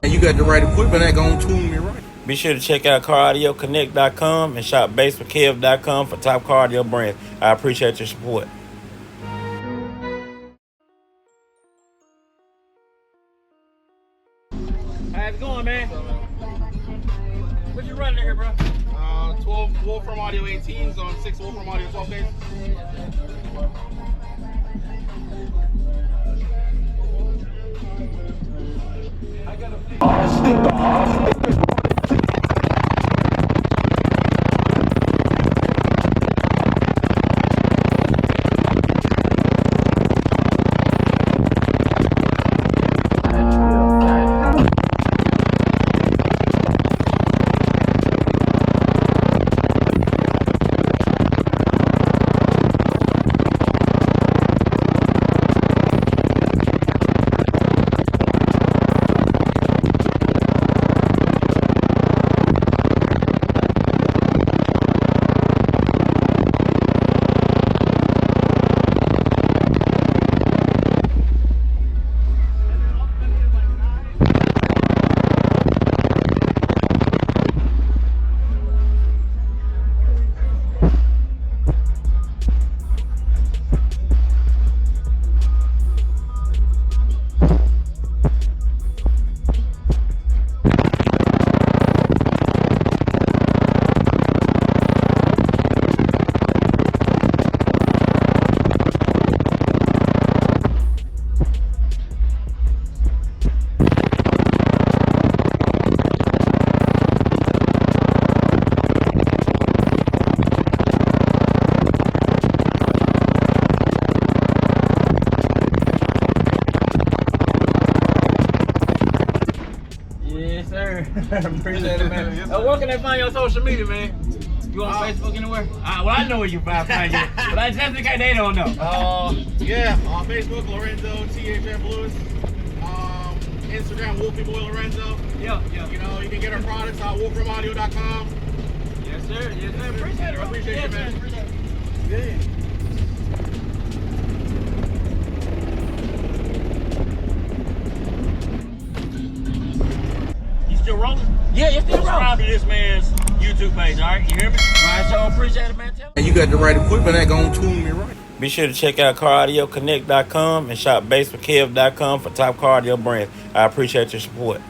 And you got the right equipment that gonna tune me right. Be sure to check out CarAudioConnect.com and shop BASSWITHKEV.com for top car audio brands. I appreciate your support. How's it going, man? What you running here, bro? 12 Wolfram Audio 18s on 6 Wolfram Audio 12 days. I got a Appreciate it, man. Where can they find you on social media, man? You on Facebook anywhere? Well, I know where you find you, but I just in case they don't know. Yeah, on Facebook, Lorenzo, THM Blues. Instagram, Wolfie Boy Lorenzo. Yeah. You know, you can get our products on wolframaudio.com. Yes, sir. Appreciate it. I appreciate you, man. Appreciate it. Yeah. Still rolling? Yeah, you're still rolling. Subscribe to this man's YouTube page, all right? You hear me? All right, so appreciate it, man. And you got the right equipment that gonna tune me right. Be sure to check out CarAudioConnect.com and shop BASSWITHKEV.com for top car audio brands. I appreciate your support.